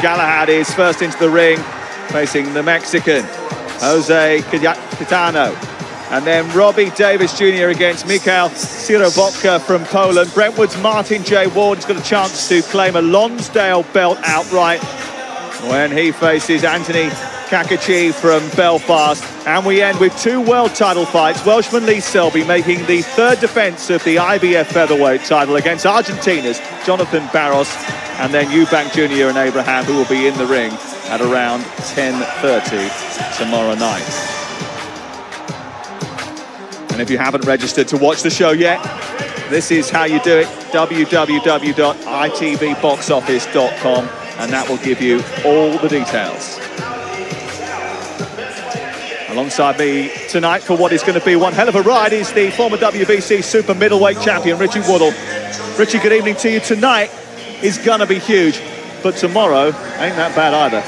Galahad is first into the ring, facing the Mexican, Jose Kitano. And then Robbie Davis Jr. against Mikhail Sirobocka from Poland. Brentwood's Martin J. Ward has got a chance to claim a Lonsdale belt outright when he faces Anthony Kakachi from Belfast. And we end with 2 world title fights. Welshman Lee Selby making the 3rd defence of the IBF featherweight title against Argentina's Jonathan Barros, and then Eubank Jr. and Abraham, who will be in the ring at around 10:30 tomorrow night. And if you haven't registered to watch the show yet, this is how you do it: www.itvboxoffice.com, and that will give you all the details. Alongside me tonight for what is going to be one hell of a ride is the former WBC super middleweight champion, Richie Woodall. Richie, good evening to you. Tonight is going to be huge, but tomorrow ain't that bad either.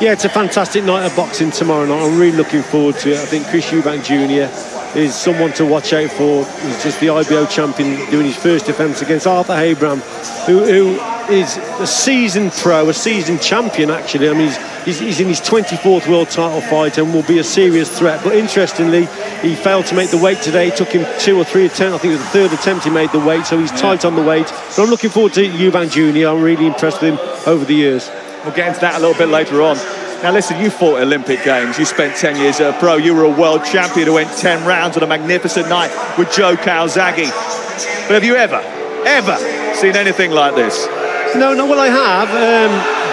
Yeah, it's a fantastic night of boxing tomorrow night. I'm really looking forward to it. I think Chris Eubank Jr. is someone to watch out for. He's just the IBO champion doing his first defence against Arthur Abraham, who is a seasoned pro, a seasoned champion actually. I mean, he's in his 24th world title fight and will be a serious threat. But interestingly, he failed to make the weight today. It took him 2 or 3 attempts. I think it was the 3rd attempt he made the weight, so he's tight on the weight. But I'm looking forward to Eubank Jr. I'm really impressed with him over the years. We'll get into that a little bit later on. Now listen, you fought Olympic Games, you spent 10 years as a pro, you were a world champion who went 10 rounds on a magnificent night with Joe Calzaghe. But have you ever seen anything like this? No, well I have.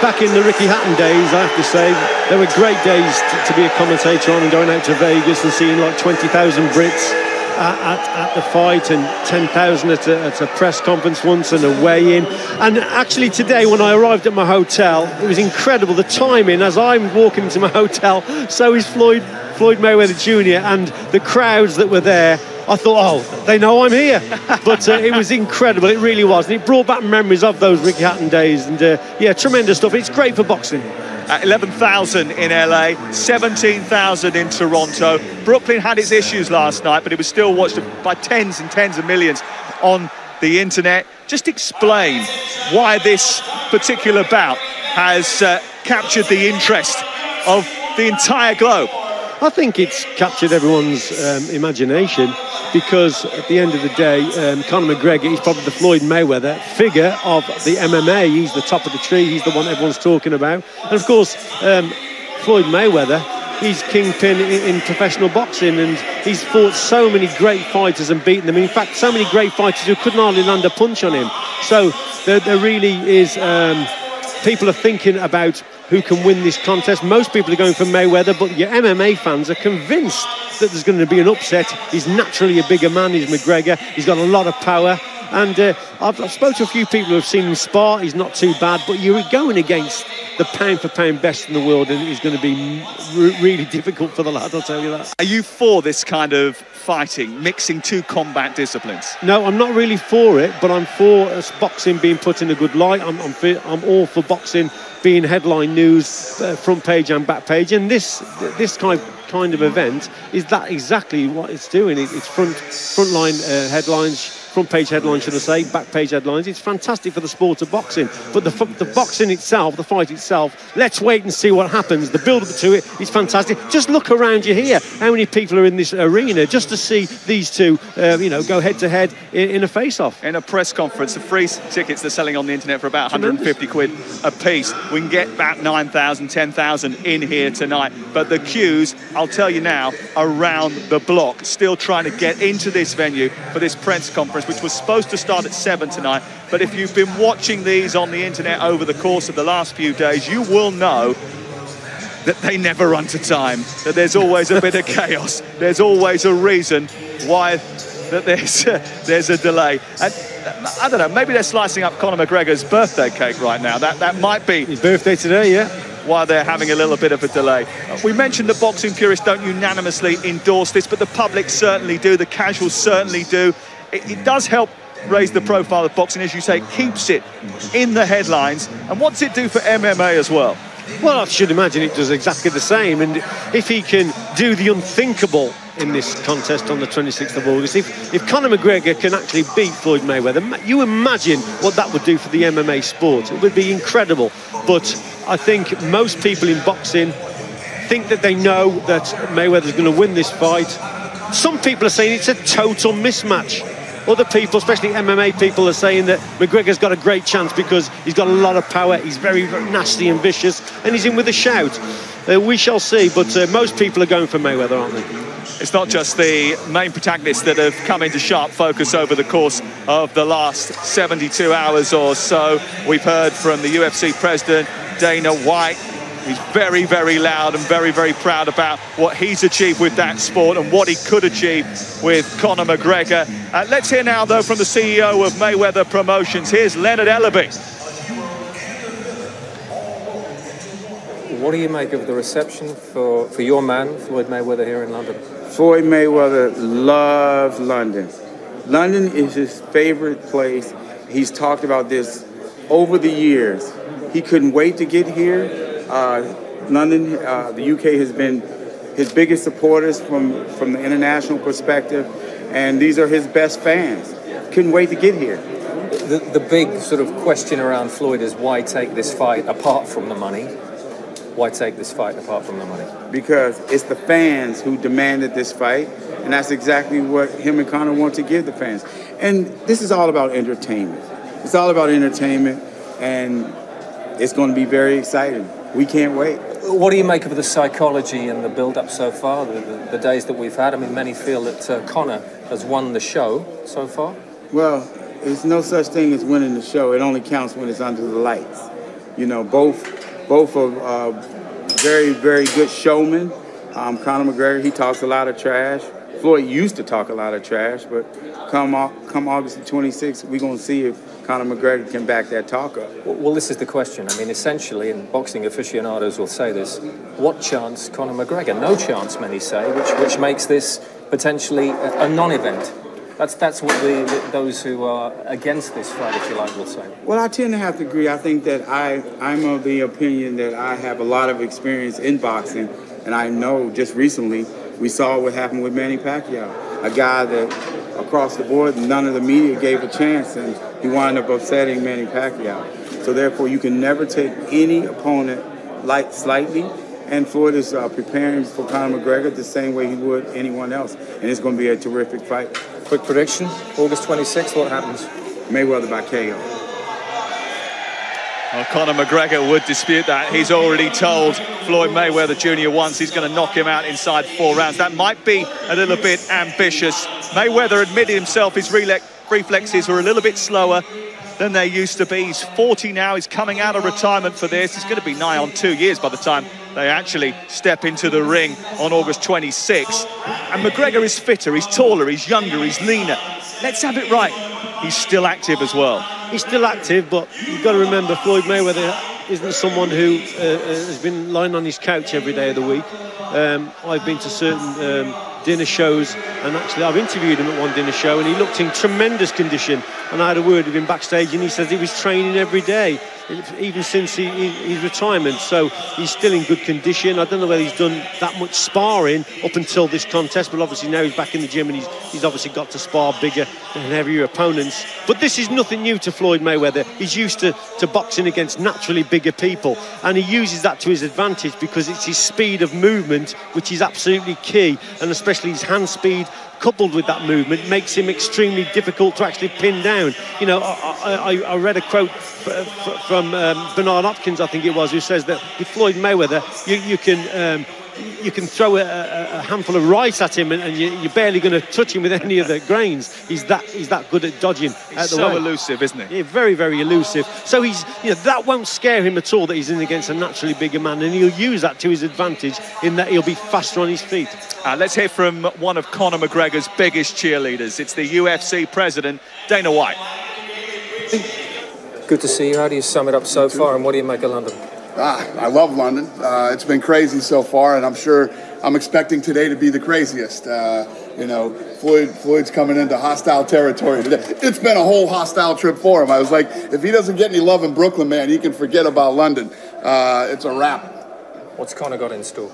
Back in the Ricky Hatton days, I have to say, they were great days to be a commentator on, and going out to Vegas and seeing like 20,000 Brits at the fight and 10,000 at a press conference once and a weigh-in. And actually today when I arrived at my hotel, it was incredible, the timing. As I'm walking into my hotel, so is Floyd Mayweather Jr. and the crowds that were there. I thought, oh, they know I'm here. But it was incredible, it really was. And it brought back memories of those Ricky Hatton days. And yeah, tremendous stuff. It's great for boxing. 11,000 in LA, 17,000 in Toronto. Brooklyn had its issues last night, but it was still watched by tens and tens of millions on the internet. Just explain why this particular bout has captured the interest of the entire globe. I think it's captured everyone's imagination, because at the end of the day, Conor McGregor is probably the Floyd Mayweather figure of the MMA. He's the top of the tree, he's the one everyone's talking about. And of course, Floyd Mayweather, he's kingpin in professional boxing, and he's fought so many great fighters and beaten them. In fact, so many great fighters who couldn't hardly land a punch on him. So there really is, people are thinking about who can win this contest. Most people are going for Mayweather, but your MMA fans are convinced that there's going to be an upset. He's naturally a bigger man, he's McGregor. He's got a lot of power. And I've spoken to a few people who have seen him spar. He's not too bad, but you're going against the pound-for-pound best in the world, and it's going to be really difficult for the lad, I'll tell you that. Are you for this kind of fighting, mixing 2 combat disciplines? No, I'm not really for it, but I'm for boxing being put in a good light. I'm all for boxing being headline news, front page and back page, and this kind of event is that exactly what it's doing. It's frontline headlines, front page headlines, should I say, back page headlines. It's fantastic for the sport of boxing, but the boxing itself, the fight itself, let's wait and see what happens. The build-up to it is fantastic. Just look around you here, how many people are in this arena just to see these two, go head-to-head in a face-off. In a press conference, the free tickets they're selling on the internet for about 150 quid a piece. We can get about 9,000, 10,000 in here tonight, but the queues, I'll tell you now, around the block, still trying to get into this venue for this press conference, which was supposed to start at 7 tonight. But if you've been watching these on the internet over the course of the last few days, you will know that they never run to time, that there's always a bit of chaos, there's always a reason why that there's a delay. And I don't know, maybe they're slicing up Conor McGregor's birthday cake right now. That might be his birthday today, yeah, why they're having a little bit of a delay. We mentioned that boxing purists don't unanimously endorse this, but the public certainly do, the casuals certainly do. It does help raise the profile of boxing, as you say, it keeps it in the headlines. And what's it do for MMA as well? Well, I should imagine it does exactly the same. And if he can do the unthinkable in this contest on the 26th of August, if Conor McGregor can actually beat Floyd Mayweather, you imagine what that would do for the MMA sport. It would be incredible. But I think most people in boxing think that they know that Mayweather's going to win this fight. Some people are saying it's a total mismatch. Other people, especially MMA people, are saying that McGregor's got a great chance because he's got a lot of power, he's very, very nasty and vicious, and he's in with a shout. We shall see, but most people are going for Mayweather, aren't they? It's not just the main protagonists that have come into sharp focus over the course of the last 72 hours or so. We've heard from the UFC president, Dana White. He's very, very loud and very, very proud about what he's achieved with that sport and what he could achieve with Conor McGregor. Let's hear now, though, from the CEO of Mayweather Promotions. Here's Leonard Ellaby. What do you make of the reception for your man, Floyd Mayweather, here in London? Floyd Mayweather loves London. London is his favorite place. He's talked about this over the years. He couldn't wait to get here. London, the UK has been his biggest supporters from the international perspective, and these are his best fans. Couldn't wait to get here. The big sort of question around Floyd is why take this fight apart from the money? Why take this fight apart from the money? Because it's the fans who demanded this fight, and that's exactly what him and Conor want to give the fans. And this is all about entertainment. It's all about entertainment, and it's going to be very exciting. We can't wait. What do you make of the psychology and the build-up so far, the days that we've had? I mean, many feel that Conor has won the show so far. Well, there's no such thing as winning the show. It only counts when it's under the lights. You know, both are very, very good showmen. Conor McGregor, he talks a lot of trash. Floyd used to talk a lot of trash, but come August the 26th, we're going to see if Conor McGregor can back that talk up. Well, this is the question. I mean, essentially, and boxing aficionados will say this, what chance Conor McGregor? No chance, many say, which makes this potentially a non-event. That's what those who are against this fight, if you like, will say. Well, I tend to have to agree. I think that I'm of the opinion that I have a lot of experience in boxing, and I know just recently we saw what happened with Manny Pacquiao, a guy that across the board none of the media gave a chance, and he wound up upsetting Manny Pacquiao. So therefore, you can never take any opponent slightly. And Floyd is preparing for Conor McGregor the same way he would anyone else, and it's going to be a terrific fight. Quick prediction, August 26th, what happens? Mayweather by KO. Well, Conor McGregor would dispute that. He's already told Floyd Mayweather Jr. once he's going to knock him out inside 4 rounds. That might be a little bit ambitious. Mayweather admitted himself his reflexes were a little bit slower than they used to be. He's 40 now. He's coming out of retirement for this. It's going to be nigh on 2 years by the time they actually step into the ring on August 26th. And McGregor is fitter, he's taller, he's younger, he's leaner. Let's have it right. He's still active as well. He's still active, but you've got to remember Floyd Mayweather isn't someone who has been lying on his couch every day of the week. I've been to certain dinner shows, and actually I've interviewed him at one dinner show, and he looked in tremendous condition, and I had a word with him backstage, and he says he was training every day, even since his retirement, so he's still in good condition. I don't know whether he's done that much sparring up until this contest, but obviously now he's back in the gym, and he's obviously got to spar bigger and heavier opponents. But this is nothing new to Floyd Mayweather. He's used to boxing against naturally bigger people, and he uses that to his advantage because it's his speed of movement which is absolutely key, and especially his hand speed coupled with that movement makes him extremely difficult to actually pin down. You know, I read a quote from Bernard Hopkins, I think it was, who says that with Floyd Mayweather you can throw a handful of rice at him and you're barely going to touch him with any of the grains. He's that good at dodging out the way. He's so elusive, isn't he? Yeah, very, very elusive. So that won't scare him at all, that he's in against a naturally bigger man, and he'll use that to his advantage in that he'll be faster on his feet. Let's hear from one of Conor McGregor's biggest cheerleaders. It's the UFC president, Dana White. Good to see you. How do you sum it up so far, and what do you make of London? I love London. It's been crazy so far, and I'm expecting today to be the craziest. You know, Floyd's coming into hostile territory today. It's been a whole hostile trip for him. I was like, if he doesn't get any love in Brooklyn, man, he can forget about London. It's a wrap. What's Conor got in store?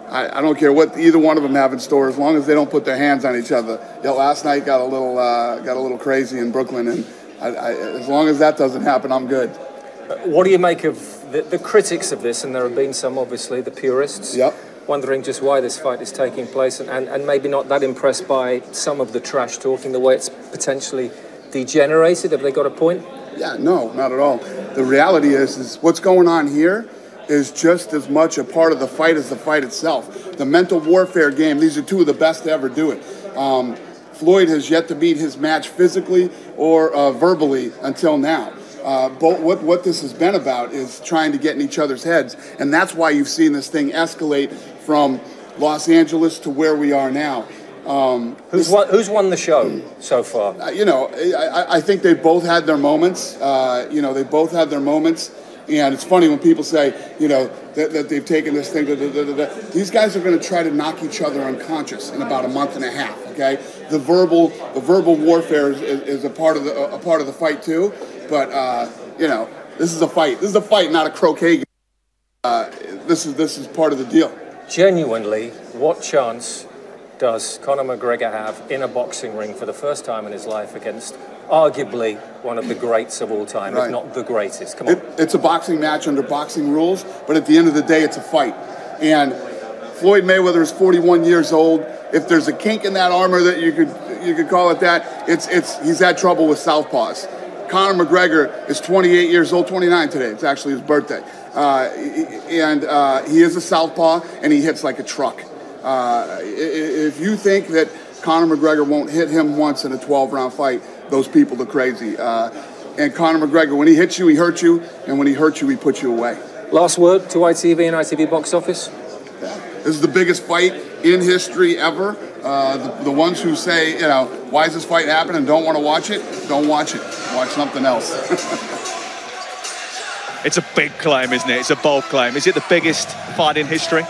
I don't care what either one of them have in store, as long as they don't put their hands on each other. Yeah, last night got a little crazy in Brooklyn, and as long as that doesn't happen, I'm good. What do you make of the critics of this, and there have been some, obviously, the purists, wondering just why this fight is taking place, and maybe not that impressed by some of the trash talking, the way it's potentially degenerated. Have they got a point? Yeah, no, not at all. The reality is what's going on here is just as much a part of the fight as the fight itself. The mental warfare game, these are two of the best to ever do it. Floyd has yet to beat his match physically or verbally until now. But what this has been about is trying to get in each other's heads, and that's why you've seen this thing escalate from Los Angeles to where we are now. Who's won the show so far? I think they both had their moments. They both had their moments. And it's funny when people say, that they've taken this thing. These guys are going to try to knock each other unconscious in about a month and a half. Okay, the verbal warfare is a part of the fight too. But this is a fight. This is a fight, not a croquet game. This is part of the deal. Genuinely, what chance does Conor McGregor have in a boxing ring for the first time in his life against arguably one of the greats of all time, if not the greatest? Come on. It's a boxing match under boxing rules, but at the end of the day, it's a fight. And Floyd Mayweather is 41 years old. If there's a kink in that armor that you could call it that, he's had trouble with southpaws. Conor McGregor is 28 years old, 29 today. It's actually his birthday. He is a southpaw, and he hits like a truck. If you think that Conor McGregor won't hit him once in a 12-round fight, those people are crazy. And Conor McGregor, when he hits you, he hurts you, and when he hurts you, he puts you away. Last word to ITV and ITV box office? This is the biggest fight in history ever. The ones who say, why is this fight happening and don't want to watch it, don't watch it. Watch something else. It's a big claim, isn't it? It's a bold claim. Is it the biggest fight in history?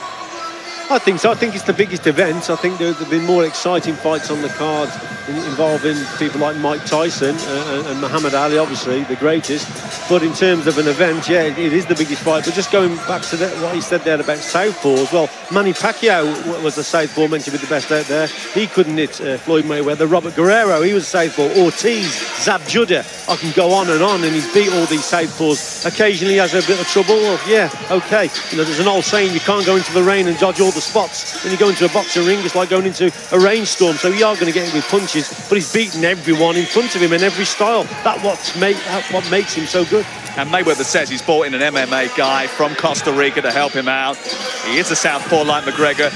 I think so. I think it's the biggest event. I think there have been more exciting fights on the card involving people like Mike Tyson and Muhammad Ali, obviously the greatest. But in terms of an event, yeah, it is the biggest fight. But just going back to what he said there about southpaws, well, Manny Pacquiao was a southpaw, meant to be the best out there. He couldn't hit Floyd Mayweather. Robert Guerrero, he was a southpaw. Ortiz, Zab Judah, I can go on, and he's beat all these southpaws. Occasionally he has a bit of trouble. Well, yeah, okay. There's an old saying, you can't go into the rain and dodge all the spots. When you go into a boxing ring, it's like going into a rainstorm. So you are going to get hit with punches, but he's beaten everyone in front of him in every style. That's what makes him so good. And Mayweather says he's brought in an MMA guy from Costa Rica to help him out. He is a southpaw like McGregor.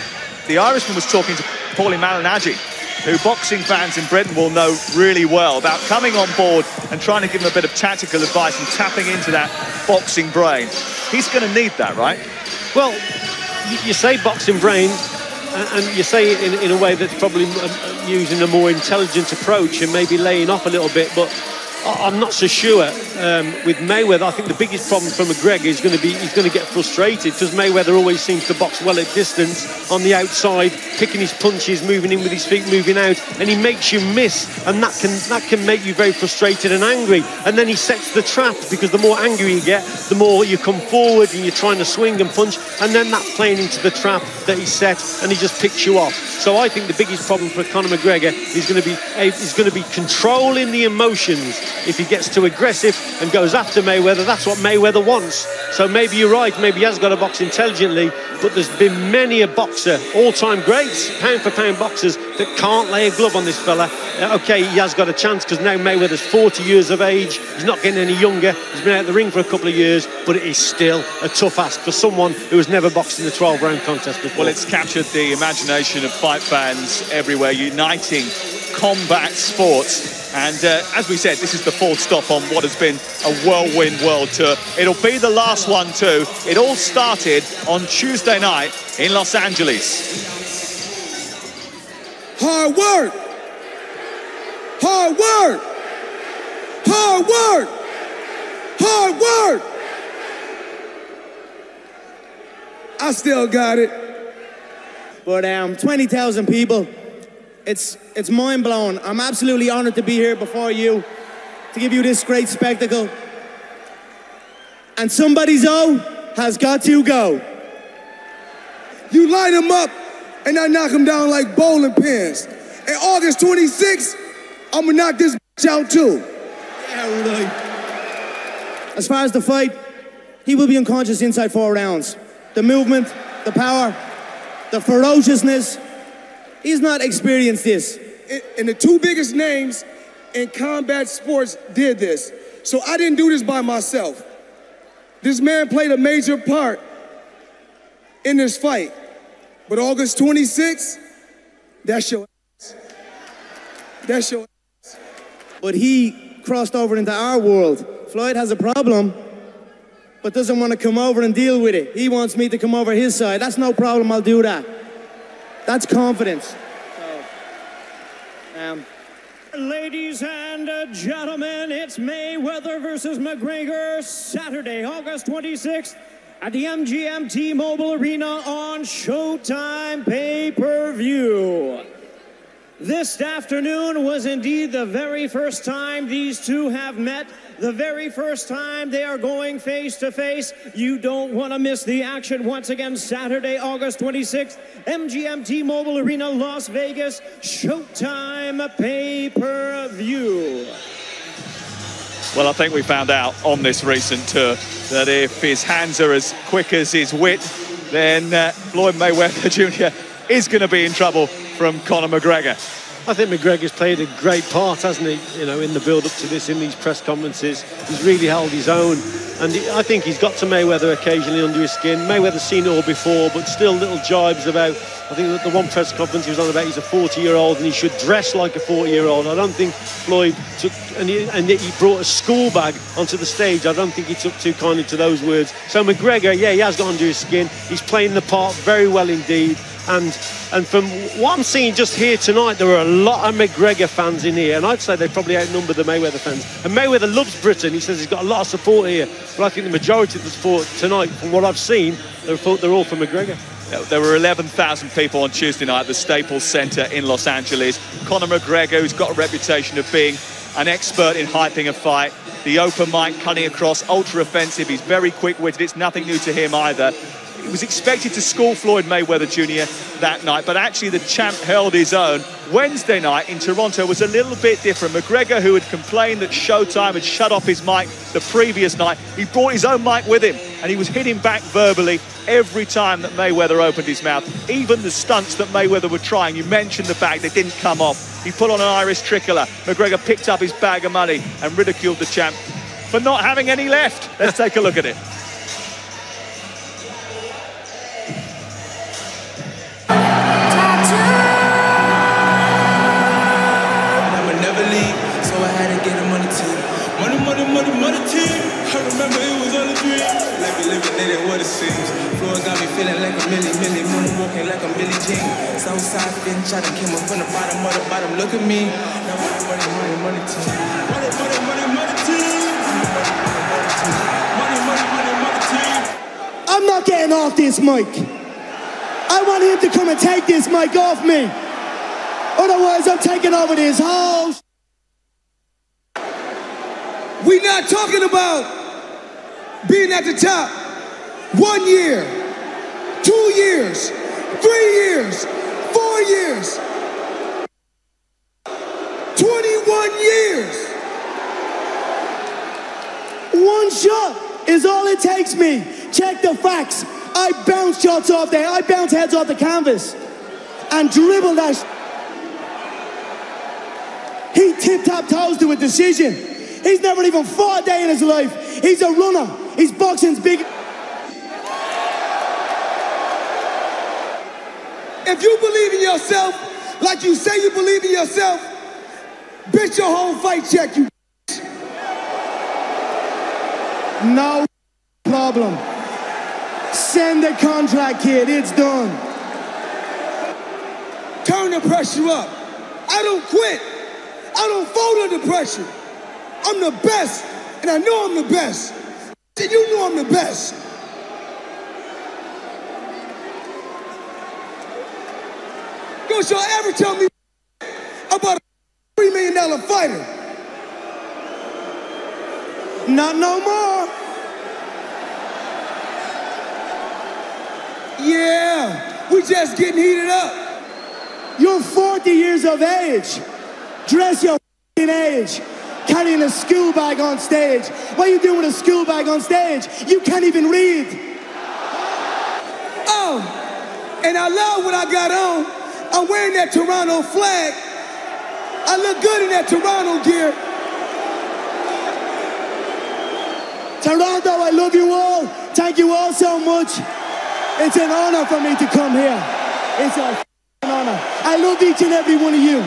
The Irishman was talking to Paulie Malignaggi, who boxing fans in Britain will know really well, about coming on board and trying to give him a bit of tactical advice and tapping into that boxing brain. He's going to need that, right? Well, you say boxing brain, and you say it in a way that's probably using a more intelligent approach and maybe laying off a little bit, but I'm not so sure with Mayweather. I think the biggest problem for McGregor is going to be he's going to get frustrated, because Mayweather always seems to box well at distance, on the outside, picking his punches, moving in with his feet, moving out, and he makes you miss, and that can make you very frustrated and angry. And then he sets the trap, because the more angry you get, the more you come forward and you're trying to swing and punch, and then that's playing into the trap that he set, and he just picks you off. So I think the biggest problem for Conor McGregor is going to be controlling the emotions. If he gets too aggressive and goes after Mayweather, that's what Mayweather wants. So maybe you're right, maybe he has got to box intelligently, but there's been many a boxer, all-time greats, pound-for-pound boxers, that can't lay a glove on this fella. Okay, he has got a chance, because now Mayweather's 40 years of age, he's not getting any younger, he's been out the ring for a couple of years, but it is still a tough ask for someone who has never boxed in a 12-round contest before. Well, it's captured the imagination of fight fans everywhere, uniting combat sports. And as we said, this is the fourth stop on what has been a whirlwind world tour. It'll be the last one too. It all started on Tuesday night in Los Angeles. Hard work! Hard work! Hard work! Hard work! I still got it. But 20,000 people. It's mind-blowing. I'm absolutely honored to be here before you to give you this great spectacle. And somebody's has got to go. You light them up and I knock them down like bowling pins. And August 26th, I'm gonna knock this bitch out too. Yeah, right. As far as the fight, he will be unconscious inside 4 rounds. The movement, the power, the ferociousness. He's not experienced this. And the 2 biggest names in combat sports did this. So I didn't do this by myself. This man played a major part in this fight. But August 26th, that's your ass. That's your ass. But he crossed over into our world. Floyd has a problem, but doesn't want to come over and deal with it. He wants me to come over his side. That's no problem, I'll do that. That's confidence. So, ladies and gentlemen, it's Mayweather versus McGregor, Saturday, August 26th at the MGM T-Mobile Arena on Showtime pay-per-view. This afternoon was indeed the very first time these two have met, the very first time they are going face-to-face. You don't want to miss the action. Once again, Saturday, August 26th, MGM T-Mobile Arena, Las Vegas, Showtime pay-per-view. Well, I think we found out on this recent tour that if his hands are as quick as his wit, then Floyd Mayweather Jr. is going to be in trouble from Conor McGregor. I think McGregor's played a great part, hasn't he? You know, in the build-up to this, in these press conferences, he's really held his own, and I think he's got to Mayweather occasionally under his skin. Mayweather's seen it all before, but still little jibes about. I think that the one press conference he was on about he's a 40-year-old and he should dress like a 40-year-old. I don't think Floyd took, and he brought a school bag onto the stage. I don't think he took too kindly to those words. So McGregor, yeah, he has got under his skin. He's playing the part very well indeed. And from what I'm seeing just here tonight, there were a lot of McGregor fans in here, and I'd say they probably outnumber the Mayweather fans. And Mayweather loves Britain. He says he's got a lot of support here, but I think the majority of the support tonight, from what I've seen, they're all for McGregor. There were 11,000 people on Tuesday night at the Staples Center in Los Angeles. Conor McGregor, who's got a reputation of being an expert in hyping a fight, the open mic cutting across, ultra offensive. He's very quick-witted. It's nothing new to him either. He was expected to school Floyd Mayweather Jr. that night, but actually the champ held his own. Wednesday night in Toronto was a little bit different. McGregor, who had complained that Showtime had shut off his mic the previous night, he brought his own mic with him, and he was hitting back verbally every time that Mayweather opened his mouth. Even the stunts that Mayweather were trying, you mentioned the bag, they didn't come off. He put on an Irish tricolour. McGregor picked up his bag of money and ridiculed the champ for not having any left. Let's take a look at it. Money team. I remember it was on the dream. Like we living in it, what it seems. Floyd got me feeling like a milli, moonwalking like a Billie Jean. Southside fin shot and came up from the bottom of the bottom. Look at me. Now money team. Money team. Money team. I'm not getting off this mic. I want him to come and take this mic off me. Otherwise, I'm taking over this whole. We're not talking about being at the top 1 year, 2 years, 3 years, 4 years, 21 years. One shot is all it takes me. Check the facts. I bounce shots off there. I bounce heads off the canvas and dribble that. He tip-tap toes to a decision. He's never even fought a day in his life. He's a runner. He's boxing's big. If you believe in yourself, like you say you believe in yourself, bitch your whole fight check, you. No problem. Send the contract, kid. It's done. Turn the pressure up. I don't quit. I don't fold under pressure. I'm the best, and I know I'm the best. And you know I'm the best. Don't y'all ever tell me about a $3 million fighter. Not no more. Yeah, we just getting heated up. You're 40 years of age. Dress your age. carrying a school bag on stage? What are you doing with a school bag on stage? You can't even read. Oh, and I love what I got on. I'm wearing that Toronto flag. I look good in that Toronto gear. Toronto, I love you all. Thank you all so much. It's an honor for me to come here. It's an honor. I love each and every one of you.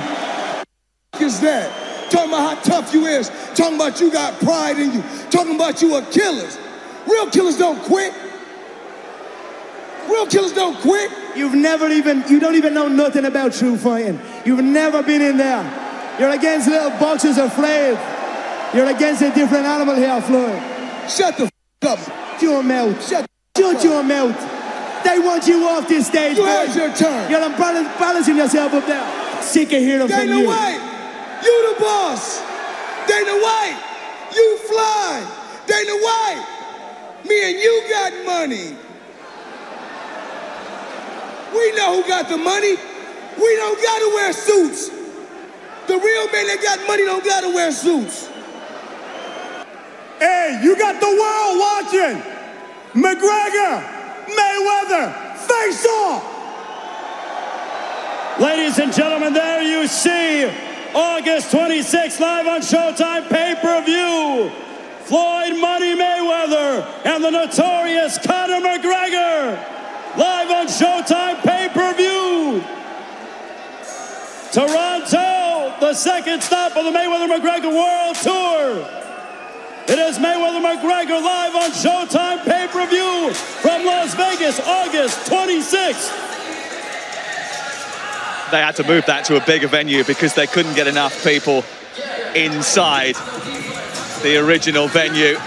Is that? Talking about how tough you is. Talking about you got pride in you. Talking about you are killers. Real killers don't quit. Real killers don't quit. You don't even know nothing about true fighting. You've never been in there. You're against little boxers afraid. You're against a different animal here, Floyd. Shut the up. Shut your mouth. Shut your mouth. They want you off this stage. You had your turn. You're balancing yourself up there. Sick of hearing from you. Dana White, you the boss. Dana White, you fly. Dana White, me and you got money. We know who got the money. We don't gotta wear suits. The real men that got money don't gotta wear suits. Hey, you got the world watching. McGregor, Mayweather, face off. Ladies and gentlemen, there you see August 26th live on Showtime pay-per-view. Floyd Money Mayweather and the notorious Conor McGregor live on Showtime pay-per-view. Toronto, the second stop of the Mayweather-McGregor World Tour. It is Mayweather-McGregor live on Showtime pay-per-view from Las Vegas, August 26th. They had to move that to a bigger venue because they couldn't get enough people inside the original venue.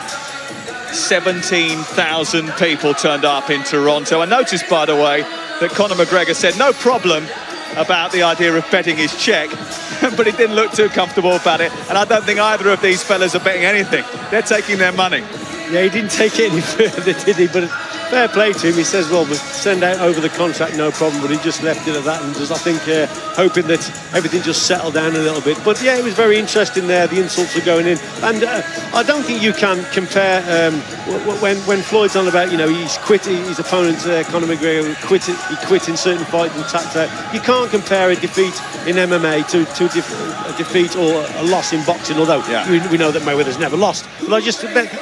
17,000 people turned up in Toronto. I noticed, by the way, that Conor McGregor said no problem about the idea of betting his check, but he didn't look too comfortable about it. And I don't think either of these fellas are betting anything. They're taking their money. Yeah, he didn't take it any further, did he? But fair play to him. He says, well, we'll send out over the contract, no problem. But he just left it at that and just, I think, hoping that everything just settled down a little bit. But yeah, it was very interesting there. The insults were going in. And I don't think you can compare when Floyd's on about, you know, he's quit his opponent, Conor McGregor, he quit in certain fights and tapped out. You can't compare a defeat in MMA to a defeat or a loss in boxing, although we know that Mayweather's never lost. But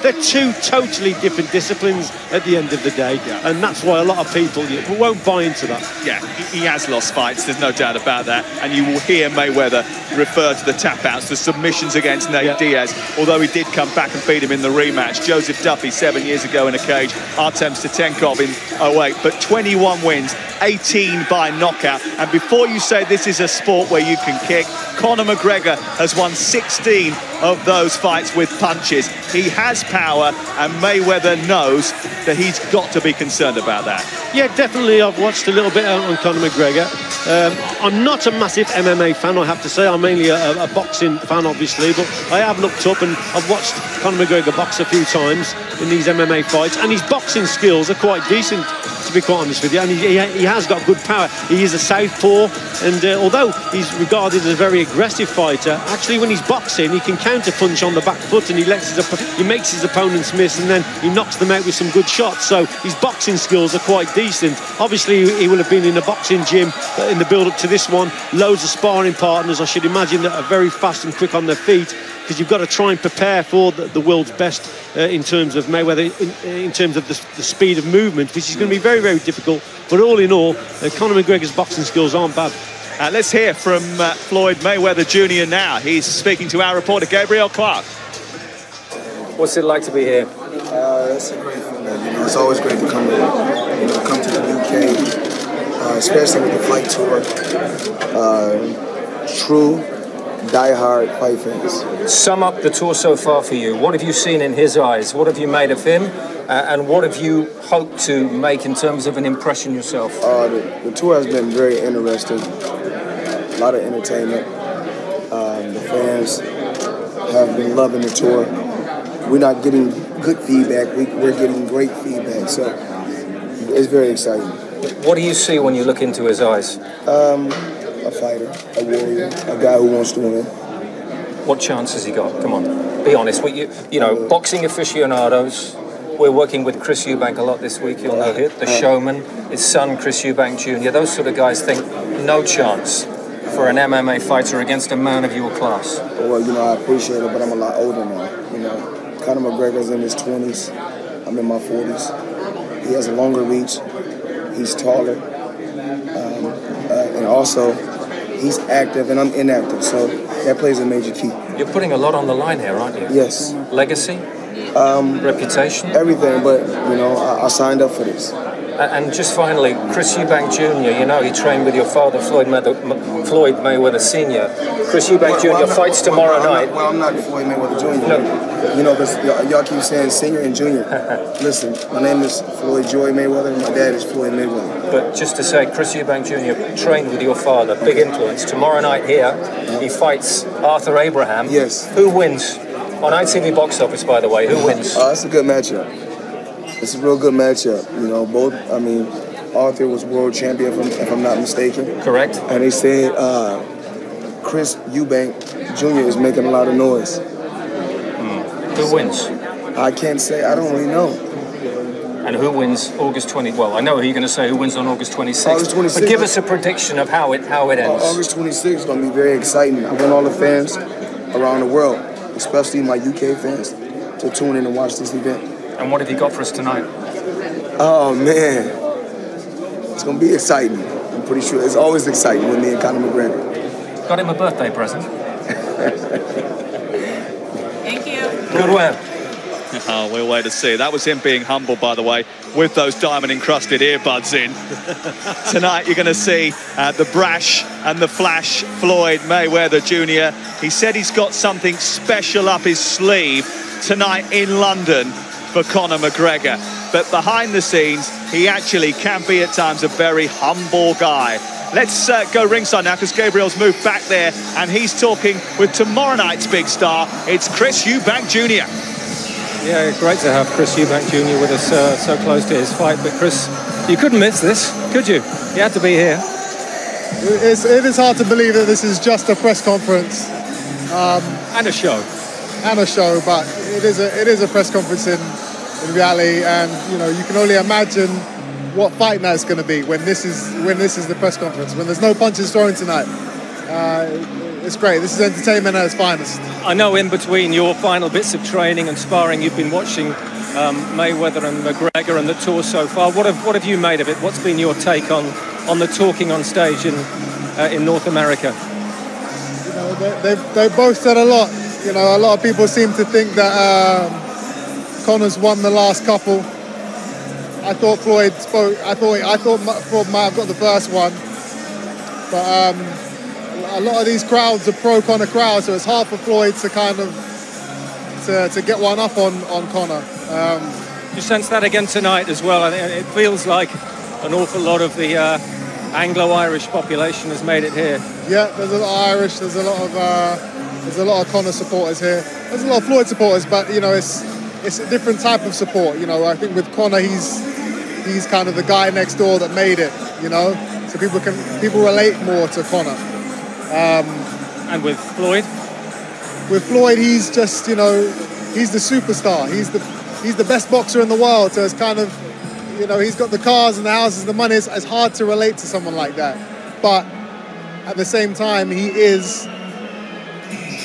they're two totally different disciplines at the end of the day, and that's why a lot of people won't buy into that. Yeah, he has lost fights, there's no doubt about that, and you will hear Mayweather refer to the tap-outs, the submissions against Nate Diaz, although he did come back and beat him in the rematch. Joseph Duffy 7 years ago in a cage, Artem Stetenkov in 08, but 21 wins, 18 by knockout, and before you say this is a sport where you can kick, Conor McGregor has won 16 of those fights with punches. He has power, and Mayweather knows that he's got to be concerned about that. Yeah, definitely. I've watched a little bit on Conor McGregor. I'm not a massive MMA fan, I have to say. I'm mainly a boxing fan, obviously, but I have looked up and I've watched Conor McGregor box a few times in these MMA fights, and his boxing skills are quite decent, to be quite honest with you, and he has got good power. He is a southpaw, and although he's regarded as a very aggressive fighter, actually when he's boxing he can counter punch on the back foot, and he makes his opponents miss, and then he knocks them out with some good shots. So his boxing skills are quite decent. Obviously he will have been in a boxing gym in the build up to this one, loads of sparring partners, I should imagine, that are very fast and quick on their feet, because you've got to try and prepare for the world's best in terms of Mayweather, in terms of the speed of movement, which is going to be very, very difficult. But all in all, Conor McGregor's boxing skills aren't bad. Let's hear from Floyd Mayweather Jr. now. He's speaking to our reporter, Gabriel Clark. What's it like to be here? It's a great feeling. You know, it's always great to come to the UK, especially with the fight tour. True, die-hard fight fans. Sum up the tour so far for you. What have you seen in his eyes? What have you made of him? And what have you hoped to make in terms of an impression yourself? The tour has been very interesting. A lot of entertainment. The fans have been loving the tour. We're not getting good feedback. We're getting great feedback. So it's very exciting. What do you see when you look into his eyes? A fighter, a warrior, a guy who wants to win. What chance has he got? Come on, be honest. You know, boxing aficionados. We're working with Chris Eubank a lot this week. You'll know him, the showman, his son, Chris Eubank Jr. Those sort of guys think no chance for an MMA fighter against a man of your class. Well, you know, I appreciate it, but I'm a lot older now. You know, Conor McGregor's in his 20s. I'm in my 40s. He has a longer reach. He's taller. And also, he's active and I'm inactive. So that plays a major key. You're putting a lot on the line here, aren't you? Yes. Legacy? Reputation? Everything, but, you know, I signed up for this. And just finally, Chris Eubank Jr., you know, he trained with your father, Floyd Mayweather Sr. Chris Eubank Jr. fights tomorrow night. I'm not Floyd Mayweather Jr. No. You know, y'all keep saying senior and junior. Listen, my name is Floyd Joy Mayweather, and my dad is Floyd Mayweather. But just to say, Chris Eubank Jr. trained with your father, big influence. Tomorrow night here, he fights Arthur Abraham. Yes. Who wins? On ITV Box Office, by the way, who wins? It's a good matchup. It's a real good matchup. You know, both, I mean, Arthur was world champion, if I'm not mistaken. Correct. And they said Chris Eubank Jr. is making a lot of noise. Who wins? I can't say. I don't really know. And who wins August 20? Well, I know who you're going to say who wins on August 26th. August 26th. But give us a prediction of how it ends. August 26th is going to be very exciting. I want all the fans around the world, especially my UK fans, to tune in and watch this event. And what have you got for us tonight? Oh, man. It's going to be exciting. I'm pretty sure. It's always exciting with me and Conor McGregor. Got him a birthday present. Thank you. Good one. Oh, we'll wait to see. That was him being humble, by the way, with those diamond-encrusted earbuds in. Tonight, you're going to see the brash and the flash Floyd Mayweather Jr. He said he's got something special up his sleeve tonight in London for Conor McGregor. But behind the scenes, he actually can be at times a very humble guy. Let's go ringside now, because Gabriel's moved back there, and he's talking with tomorrow night's big star. It's Chris Eubank Jr. Yeah, great to have Chris Eubank Jr. with us so close to his fight. But Chris, you couldn't miss this, could you? You had to be here. It is hard to believe that this is just a press conference. And a show. And a show, but it is a press conference in reality, and you know, you can only imagine what fight night's going to be when this is the press conference, when there's no punches thrown tonight. It's great. This is entertainment at its finest. I know in between your final bits of training and sparring, you've been watching Mayweather and McGregor and the tour so far. What have you made of it? What's been your take on the talking on stage in North America? You know, they've both said a lot. You know, a lot of people seem to think that Conor's won the last couple. I thought Floyd spoke. I thought Floyd might have got the first one, but a lot of these crowds are pro-Conor crowds, so it's hard for Floyd to kind of to get one up on Conor. You sense that again tonight as well. It feels like an awful lot of the Anglo-Irish population has made it here. Yeah, there's a lot of Irish. There's a lot of Conor supporters here. There's a lot of Floyd supporters, but you know, it's a different type of support. You know, I think with Conor, he's kind of the guy next door that made it. You know, so people relate more to Conor. And with Floyd? With Floyd, he's just, you know, he's the superstar. He's the best boxer in the world. So it's kind of, you know, he's got the cars and the houses and the money. It's hard to relate to someone like that. But at the same time, he is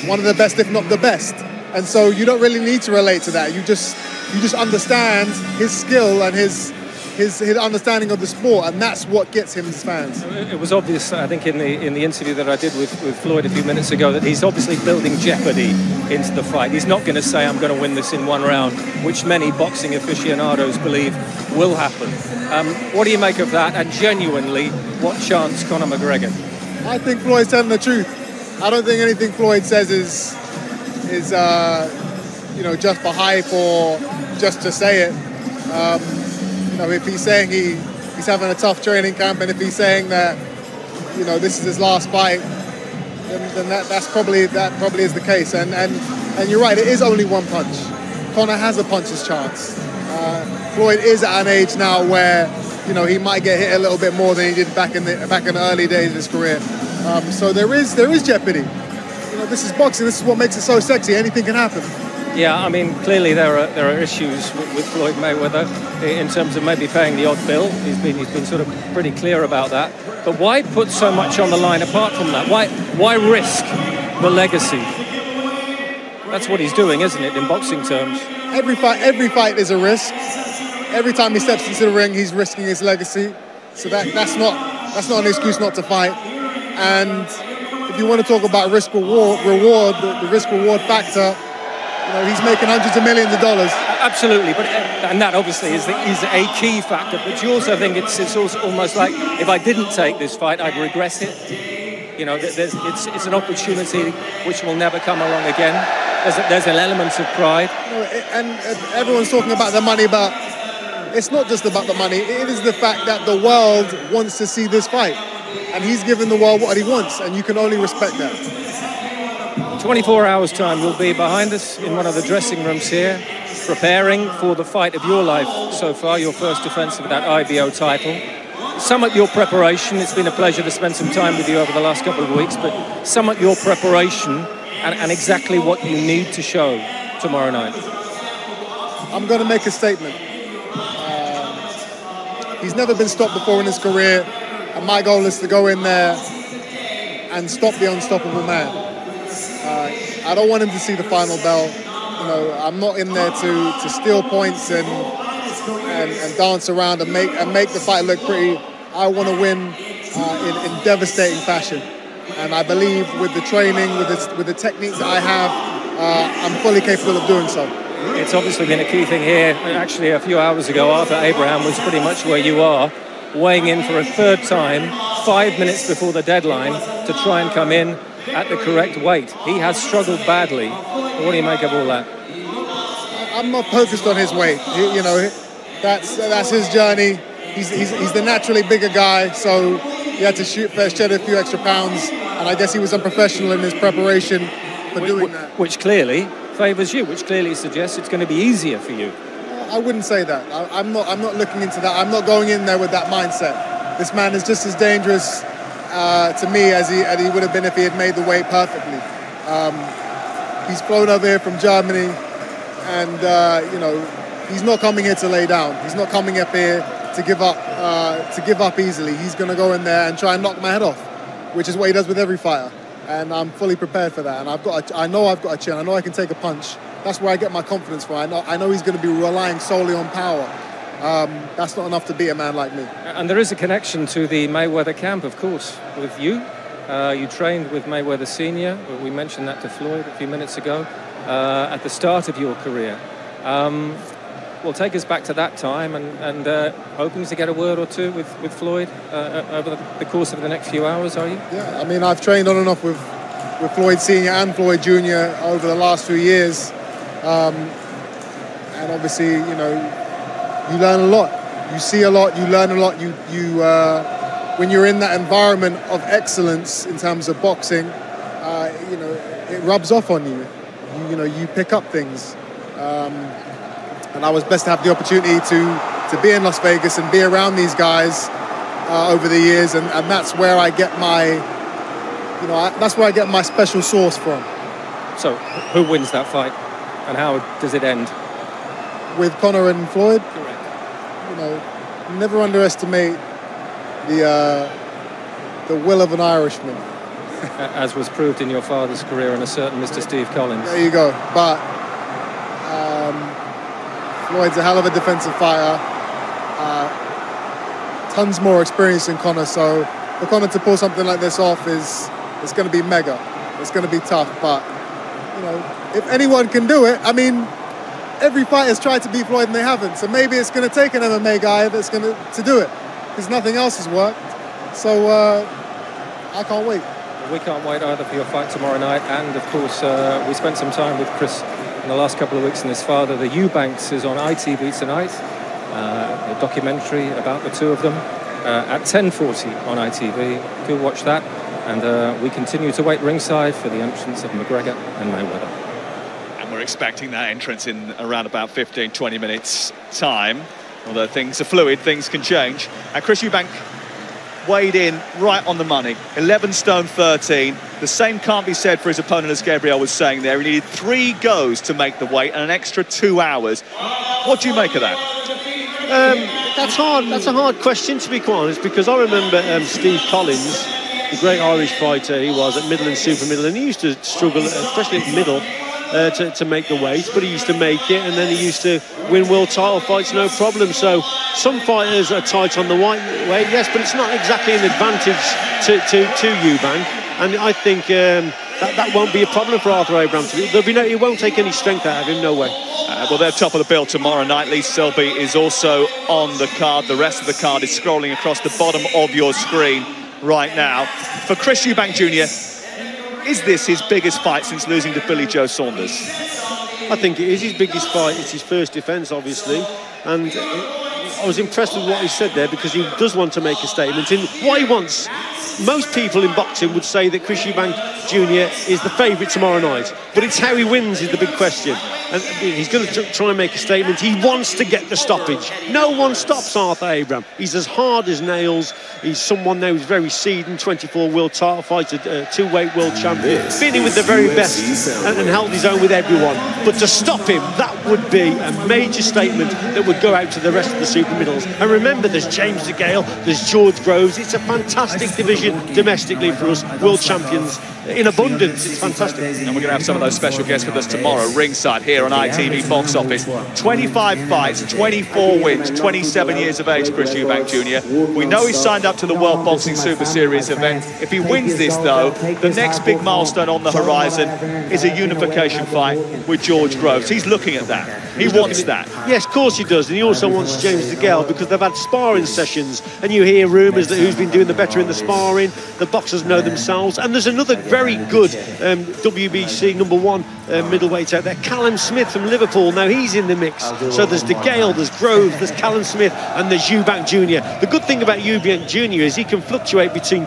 one of the best, if not the best. And so you don't really need to relate to that. You just understand his skill and his understanding of the sport, and that's what gets him his fans. It was obvious, I think, in the interview that I did with Floyd a few minutes ago, that he's obviously building jeopardy into the fight. He's not going to say, I'm going to win this in one round, which many boxing aficionados believe will happen. What do you make of that? And genuinely, what chance Conor McGregor? I think Floyd's telling the truth. I don't think anything Floyd says is you know, just for hype or just to say it. You know, if he's saying he's having a tough training camp, and if he's saying that, you know, this is his last fight, then that probably is the case. And you're right, it is only one punch. Conor has a puncher's chance. Floyd is at an age now where, you know, he might get hit a little bit more than he did back in the early days of his career. So there is jeopardy. You this is boxing. This is what makes it so sexy. Anything can happen. Yeah, I mean, clearly there are issues with Floyd Mayweather in terms of maybe paying the odd bill. He's been sort of pretty clear about that. But why put so much on the line apart from that? Why risk the legacy? That's what he's doing, isn't it, in boxing terms? Every fight is a risk. Every time he steps into the ring, he's risking his legacy. So that's not an excuse not to fight. And if you want to talk about reward, the risk-reward factor, he's making hundreds of millions of dollars. Absolutely, and that obviously is a key factor. But you also think it's also almost like if I didn't take this fight, I'd regret it. It's an opportunity which will never come along again. There's an element of pride. And everyone's talking about the money, but it's not just about the money. It is the fact that the world wants to see this fight. And he's given the world what he wants, and you can only respect that. 24 hours' time will be behind us in one of the dressing rooms here, preparing for the fight of your life so far, your first defence of that IBO title. Sum up your preparation. It's been a pleasure to spend some time with you over the last couple of weeks, but sum up your preparation and exactly what you need to show tomorrow night. I'm going to make a statement. He's never been stopped before in his career, and my goal is to go in there and stop the unstoppable man. I don't want him to see the final bell. I'm not in there to steal points and dance around and make the fight look pretty. I want to win in devastating fashion. And I believe with the training, with the technique that I have, I'm fully capable of doing so. It's obviously been a key thing here. Actually, a few hours ago, Arthur Abraham was pretty much where you are, weighing in for a third time, 5 minutes before the deadline, to try and come in at the correct weight. He has struggled badly. What do you make of all that? I'm not focused on his weight. That's his journey. He's the naturally bigger guy, so he had to shed a few extra pounds, and I guess he was unprofessional in his preparation for doing that. Which clearly favours you, which clearly suggests it's going to be easier for you. I wouldn't say that. I'm not looking into that. I'm not going in there with that mindset. This man is just as dangerous to me as he would have been if he had made the weight perfectly. He's flown over here from Germany, and he's not coming here to lay down. He's not coming up here to give up easily. He's going to go in there and try and knock my head off, which is what he does with every fighter. And I'm fully prepared for that. And I know I've got a chin. I know I can take a punch. That's where I get my confidence from. I know he's going to be relying solely on power. That's not enough to beat a man like me. And there is a connection to the Mayweather camp, of course, with you. You trained with Mayweather Senior. We mentioned that to Floyd a few minutes ago at the start of your career. Well, take us back to that time and hoping to get a word or two with Floyd over the course of the next few hours, are you? Yeah, I mean, I've trained on and off with Floyd Senior and Floyd Junior over the last few years. And obviously, you learn a lot. You see a lot, you learn a lot. When you're in that environment of excellence in terms of boxing, it rubs off on you. You pick up things. And I was blessed to have the opportunity to be in Las Vegas and be around these guys over the years, and that's where I get my special sauce from. So, who wins that fight, and how does it end? With Conor and Floyd? Correct. Never underestimate the will of an Irishman. As was proved in your father's career and a certain Mr. Steve Collins. There you go. But Floyd's a hell of a defensive fighter. Tons more experience than Conor, so for Conor to pull something like this off it's going to be mega. It's going to be tough, but if anyone can do it, I mean, every fighter's tried to beat Floyd and they haven't, so maybe it's going to take an MMA guy that's going to do it, because nothing else has worked. So I can't wait. We can't wait either for your fight tomorrow night, and of course we spent some time with Chris in the last couple of weeks and his father. The Eubanks is on ITV tonight, a documentary about the two of them at 10:40 on ITV. Do watch that, and we continue to wait ringside for the entrance of McGregor and Mayweather. And we're expecting that entrance in around about 15-20 minutes time, although things are fluid, things can change. And Chris Eubank weighed in right on the money, 11 stone 13. The same can't be said for his opponent, as Gabriel was saying there. He needed 3 goes to make the weight and an extra 2 hours. What do you make of that? That's hard. That's a hard question, to be quite honest, because I remember Steve Collins, the great Irish fighter he was at middle and super middle, and he used to struggle, especially at middle, to make the weight, but he used to make it, and then he used to win world title fights no problem. So some fighters are tight on the weight, yes, but it's not exactly an advantage to Eubank, and I think that won't be a problem for Arthur Abraham. It won't take any strength out of him, no way. Well, they're top of the bill tomorrow night. Lee Selby is also on the card. The rest of the card is scrolling across the bottom of your screen right now. For Chris Eubank Jr., is this his biggest fight since losing to Billy Joe Saunders? I think it is his biggest fight. It's his first defence, obviously, and I was impressed with what he said there, because he does want to make a statement. And what he wants, most people in boxing would say that Chris Eubank Jr. is the favourite tomorrow night, but it's how he wins is the big question. And he's going to try and make a statement. He wants to get the stoppage. No one stops Arthur Abraham. He's as hard as nails. He's someone now who's very seasoned, 24 world title fighter, 2-weight world champion, been in with the very best and held his own with everyone. But to stop him, that would be a major statement that would go out to the rest of the super middles. And remember, there's James DeGale, there's George Groves. It's a fantastic division domestically for us, world champions in abundance. It's fantastic. And we're going to have some of those special guests with us tomorrow, ringside here on ITV Box Office. 25 fights, 24 wins, 27 years of age, Chris Eubank Jr. We know he's signed up to the World Boxing Super Series event. If he wins this, though, the next big milestone on the horizon is a unification fight with George Groves. He's looking at that. He wants that. Yes, of course he does. And he also wants James DeGale, because they've had sparring sessions, and you hear rumours that who's been doing the better in the sparring. The boxers know themselves. And there's another very good WBC #1 middleweight out there, Callum Smith from Liverpool. Now he's in the mix. So there's DeGale, there's Groves, there's Callum Smith, and there's Eubank Jr. The good thing about Eubank Jr. is he can fluctuate between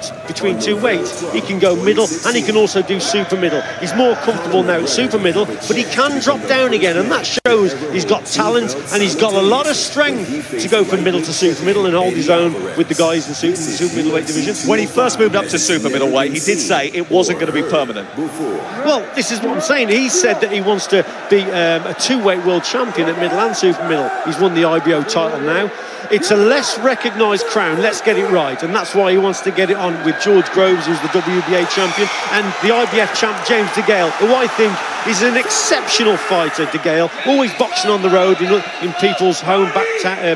2 weights. He can go middle, and he can also do super middle. He's more comfortable now at super middle, but he can drop down again, and that shows he's got talent, and he's got a lot of strength to go from middle to super middle and hold his own with the guys in the super middleweight division. When he first moved up to super middleweight, he did say it wasn't going to be permanent. Well, this is what I'm saying. He said that he wants to be a 2-weight world champion at middle and super middle. He's won the IBO title now. It's a less recognised crown, let's get it right, and that's why he wants to get it on with George Groves, who's the WBA champion, and the IBF champ James DeGale, who I think is an exceptional fighter. DeGale, always boxing on the road in people's home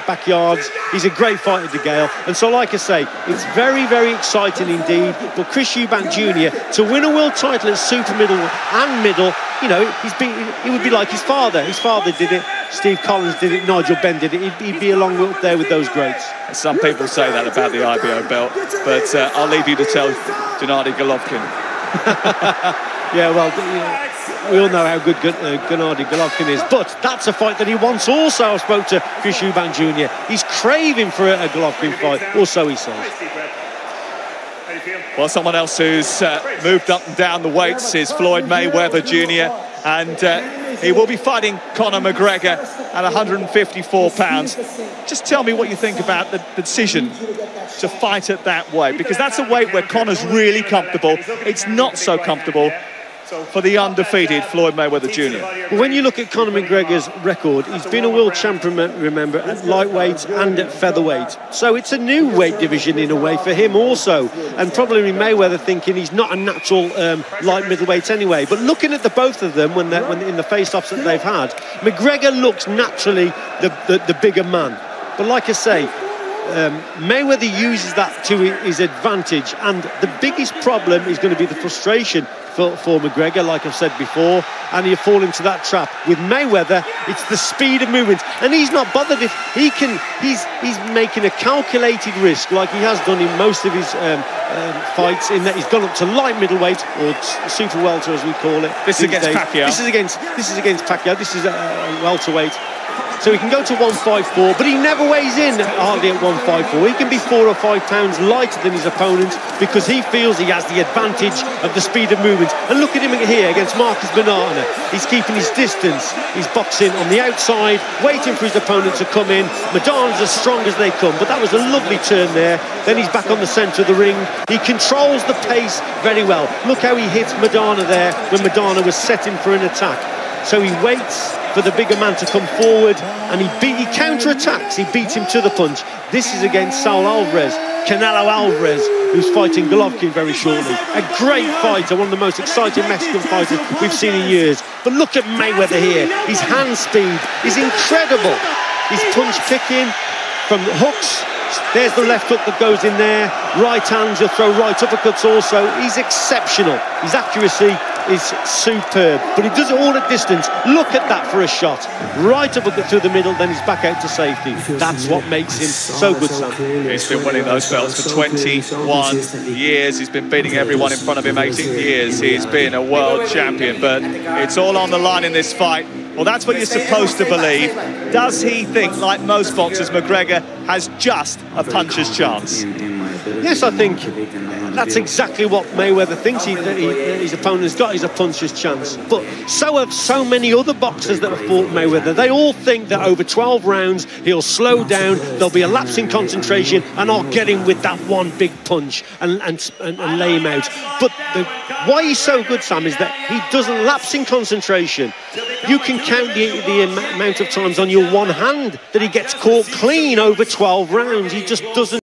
backyards. He's a great fighter, DeGale, and so like I say, it's very, very exciting indeed. But Chris Eubank Jr. to win a world title at super middle and middle, you know, he would be like his father. His father did it, Steve Collins did it, Nigel Benn did it. He'd be along up there with those greats. Some people say that about the IBO belt, but I'll leave you to tell Gennady Golovkin. Yeah, well, we all know how good Gennady Golovkin is, but that's a fight that he wants also. I spoke to Chris Eubank Jr. He's craving for a Golovkin fight, or so he says. Well, someone else who's moved up and down the weights is Floyd Mayweather Jr. And he will be fighting Conor McGregor at 154 pounds. Just tell me what you think about the decision to fight at that weight, because that's a weight where Conor's really comfortable. It's not so comfortable for the undefeated Floyd Mayweather Jr. Well, when you look at Conor McGregor's record, he's been a world champion, remember, at lightweight and at featherweight. So it's a new weight division in a way for him also. And probably Mayweather thinking he's not a natural light middleweight anyway. But looking at the both of them when in the face-offs that they've had, McGregor looks naturally the bigger man. But like I say, Mayweather uses that to his advantage, and the biggest problem is going to be the frustration for McGregor, like I've said before, and he'll fall into that trap. With Mayweather, it's the speed of movement, and he's not bothered if he can. He's making a calculated risk, like he has done in most of his fights, in that he's gone up to light middleweight, or super welter as we call it. This is against Pacquiao. This is against Pacquiao. This is a welterweight. So he can go to 154, but he never weighs in hardly at 154. He can be 4 or 5 pounds lighter than his opponent because he feels he has the advantage of the speed of movement. And look at him here against Marcus Banana. He's keeping his distance. He's boxing on the outside, waiting for his opponent to come in. Madana's as strong as they come, but that was a lovely turn there. Then he's back on the centre of the ring. He controls the pace very well. Look how he hits Madana there when Madana was setting for an attack. So he waits for the bigger man to come forward, and he counter-attacks. He beats him to the punch. This is against Saul Alvarez, Canelo Alvarez, who's fighting Golovkin very shortly. A great fighter, one of the most exciting Mexican fighters we've seen in years. But look at Mayweather here. His hand speed is incredible. His punch kicking from hooks. There's the left hook that goes in there. Right hands, he'll throw right uppercuts also. He's exceptional. His accuracy is superb, but he does it all at distance. Look at that for a shot. Right uppercut through the middle, then he's back out to safety. That's what makes him so good, Sam. He's been winning those belts for 21 years. He's been beating everyone in front of him 18 years. He's been a world champion, but it's all on the line in this fight. Well, that's what you're supposed to believe. Does he think, like most boxers, McGregor has just a puncher's chance? Yes, I think that's exactly what Mayweather thinks his opponent's got, is a puncher's chance. But so have so many other boxers that have fought Mayweather. They all think that over 12 rounds, he'll slow down, there'll be a lapse in concentration, and I'll get him with that one big punch and lay him out. But why he's so good, Sam, is that he doesn't lapse in concentration. You can count the amount of times on your one hand that he gets caught clean over 12 rounds. He just doesn't.